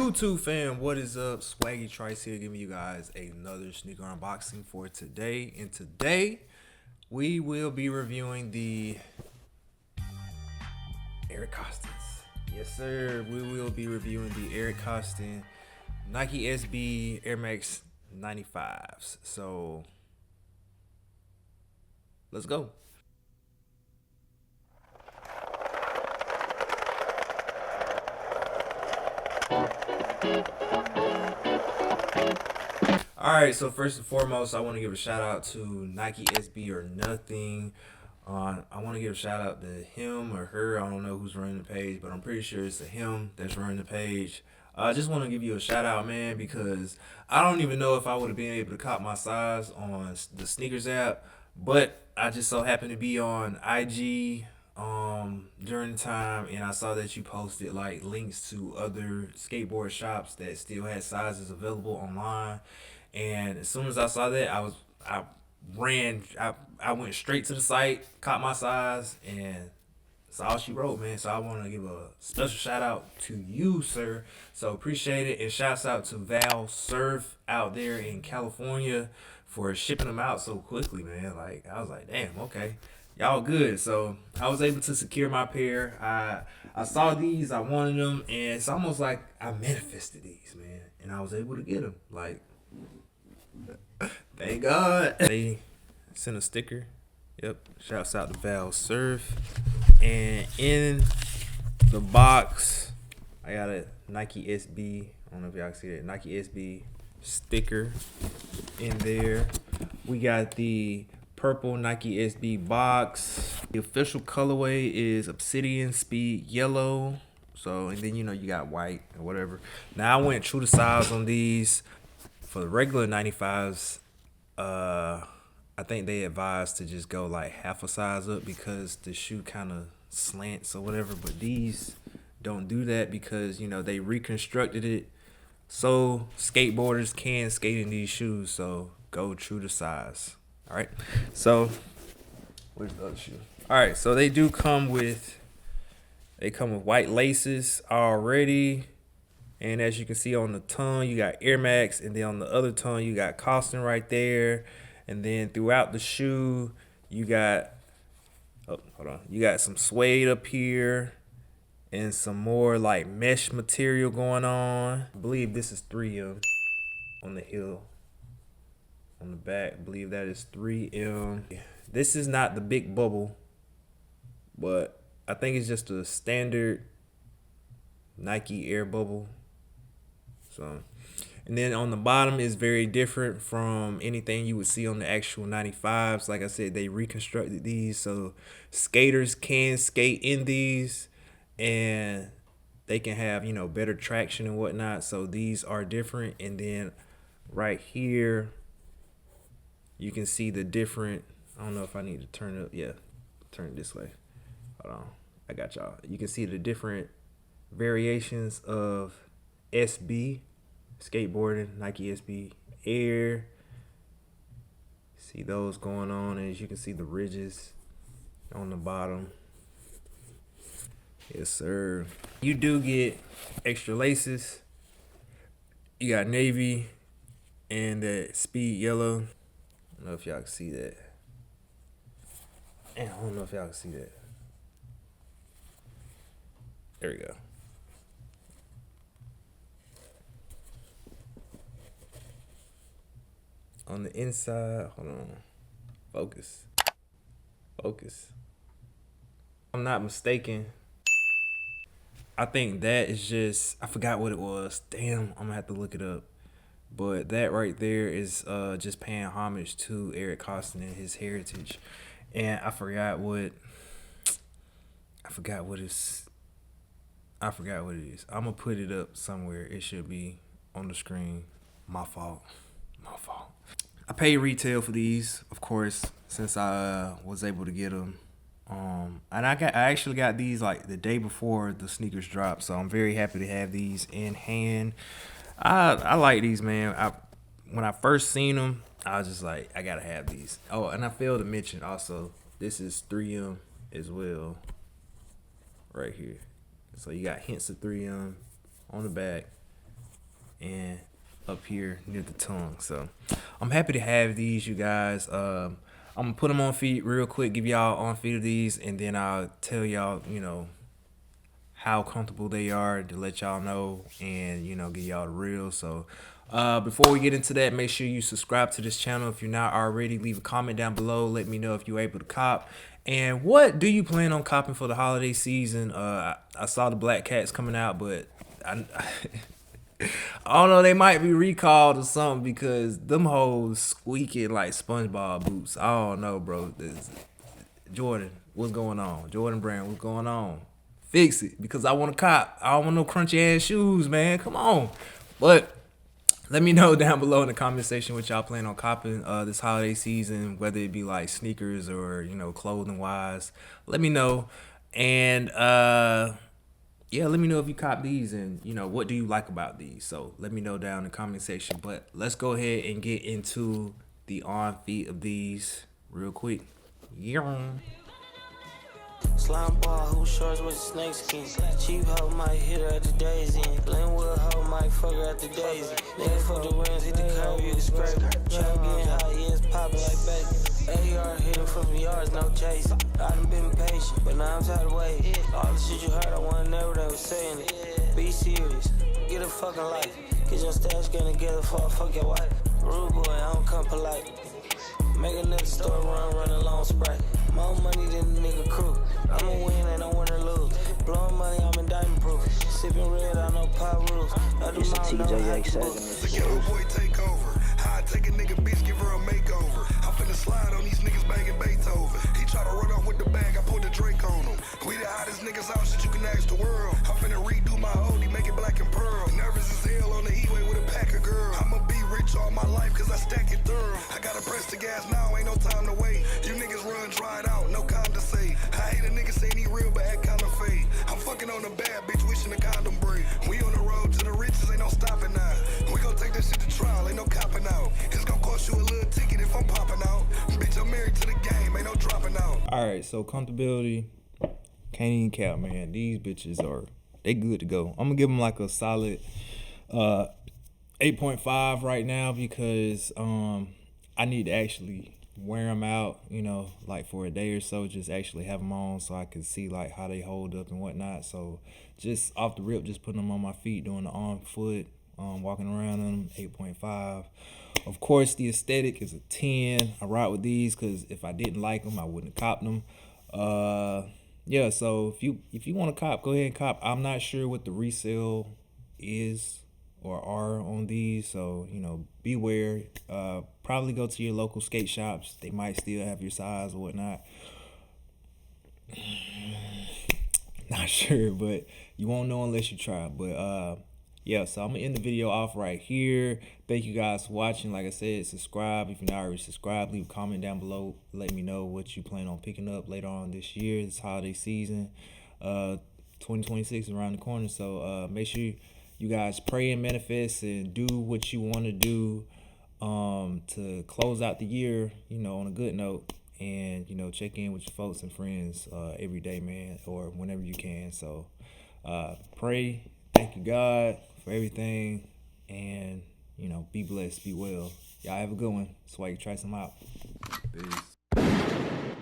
YouTube fam, what is up? Swaggytrice here, giving you guys another sneaker unboxing for today. And today we will be reviewing the Eric Kostons. Yes, sir. We will be reviewing the Eric Koston Nike SB Air Max 95s. So let's go. Alright, so first and foremost, I want to give a shout out to Nike SB or Nothing. I want to give a shout out to him or her. I don't know who's running the page, but I'm pretty sure it's a him that's running the page. I just want to give you a shout out, man, because I don't even know if I would have been able to cop my size on the sneakers app, but I just so happened to be on IG during the time, and I saw that you posted like links to other skateboard shops that still had sizes available online. And as soon as I saw that, I went straight to the site, caught my size, and that's all she wrote, man. So I want to give a special shout out to you, sir. So appreciate it, and shouts out to valsurf out there in California for shipping them out so quickly, man. Like, I was like, damn, okay, y'all good. So I was able to secure my pair. I saw these, I wanted them, and it's almost like I manifested these, man, and I was able to get them. Like, thank God. They sent a sticker. Yep. Shouts out to valsurf. And in the box, I got a Nike SB. I don't know if y'all can see that. Nike SB sticker in there. We got the purple Nike SB box. The official colorway is Obsidian Speed Yellow. So, and then you got white or whatever. Now I went true to size on these. For the regular 95s, I think they advise to just go like half a size up because the shoe kind of slants or whatever. But these don't do that because, they reconstructed it so skateboarders can skate in these shoes. So go true to size. All right. So where's the other shoe? All right. So they come with white laces already. And as you can see on the tongue, you got Air Max, and then on the other tongue, you got Koston right there. And then throughout the shoe, you got, you got some suede up here and some more like mesh material going on. I believe this is 3M on the heel. On the back, I believe that is 3M. This is not the big bubble, but I think it's just a standard Nike Air bubble. So, and then on the bottom is very different from anything you would see on the actual 95s. Like I said, they reconstructed these so skaters can skate in these and they can have, better traction and whatnot. So these are different. And then right here, you can see the different, I don't know if I need to turn it up. Yeah, turn it this way. Hold on. I got y'all. You can see the different variations of SB. Skateboarding, Nike SB Air. See those going on, and as you can see the ridges on the bottom. Yes, sir. You do get extra laces. You got navy and that speed yellow. I don't know if y'all can see that. I don't know if y'all can see that. There we go. On the inside, hold on, focus. I'm not mistaken, I think that is just, I forgot what it was. Damn, I'm gonna have to look it up. But that right there is just paying homage to Eric Koston and his heritage. And I forgot what it is. I'm gonna put it up somewhere. It should be on the screen. My fault. I paid retail for these, of course, since I was able to get them. And I actually got these like the day before the sneakers dropped, so I'm very happy to have these in hand. I like these, man. When I first seen them, I was just like, I gotta have these. Oh, and I failed to mention also, this is 3M as well, right here. So you got hints of 3M on the back. and up here near the tongue. So I'm happy to have these, you guys. I'm gonna put them on feet real quick, give y'all on feet of these, and then I'll tell y'all, how comfortable they are to let y'all know, and give y'all the real. So before we get into that, make sure you subscribe to this channel if you're not already. Leave a comment down below, let me know if you're able to cop, and what do you plan on copping for the holiday season. I saw the black cats coming out, but I don't know, they might be recalled or something, because them hoes squeaking like SpongeBob boots. I don't know, bro. Jordan, what's going on? Jordan Brand, what's going on? Fix it, because I want to cop. I don't want no crunchy ass shoes, man. Come on. But let me know down below in the comment section what y'all plan on copping this holiday season, whether it be like sneakers or clothing wise. Let me know. And yeah, let me know if you cop these, and what do you like about these. So let me know down in the comment section. But let's go ahead and get into the on feet of these real quick. Yeah. Slime ball, who shorts with snake skin. Cheap hoe might hit her at the daisy. Glenwood hoe might fuck her at the daisy. Nigga fuck the rims, hit the curb, you can scrape. Trap getting hot, yeah, it's poppin' like bacon. AR hitting from yards, no chase. I done been patient, but now I'm tired of waiting. All the shit you heard, I wanna know what I was saying it. Be serious, get a fucking life. Get your stash getting together before I fuck your wife. Rude boy, I don't come polite. Make a nigga store run a long sprite. More money than the nigga crew. I'ma win and I wanna lose. Blowing money, I'm in diamond proof. Sipping red, I know pop rules. It's a TJX7. The yellow boy take over. How I take a nigga bitch, give her a makeover. I'm finna slide on these niggas banging Beethoven. He try to run off with the bag, I pulled the Drake on him. We the hottest niggas out, shit you can ask the world. I'm finna redo my OD, make it black and pearl. Nervous as hell on the E-way with a pack of girls. I'ma be rich all my life, cause I stack it thorough. I gotta press the gas now, ain't no time to wait. You niggas run dried out, no condensate. I hate a nigga saying he real, but act kinda fake. I'm fucking on a bad bitch, wishing the condom break. We on the road to the riches, ain't no stopping now. We gon' take that shit to trial, ain't no copping out. It's gon' cost you a little ticket if I'm popping out. Bitch, I'm married to the game, ain't no dropping out. Alright, so comfortability, can't even count, man. These bitches they good to go. I'm gonna give them like a solid 8.5 right now, because I need to actually wear them out, like for a day or so, just actually have them on so I can see like how they hold up and whatnot. So just off the rip, just putting them on my feet, doing the on foot, walking around them, 8.5. Of course, the aesthetic is a 10. I ride with these because if I didn't like them, I wouldn't have copped them. Yeah, so if you want to cop, go ahead and cop. I'm not sure what the resale is or are on these, so beware. Probably go to your local skate shops. They might still have your size or whatnot. Not sure, but you won't know unless you try. But yeah, so I'm gonna end the video off right here. Thank you guys for watching. Like I said, subscribe if you're not already subscribed. Leave a comment down below, let me know what you plan on picking up later on this year, this holiday season. 2026 is around the corner, so make sure you guys pray and manifest and do what you want to do to close out the year, on a good note. And check in with your folks and friends every day, man, or whenever you can. So pray, thank you God for everything, and be blessed, be well. Y'all have a good one. Swaggytrice, I'm out. Peace.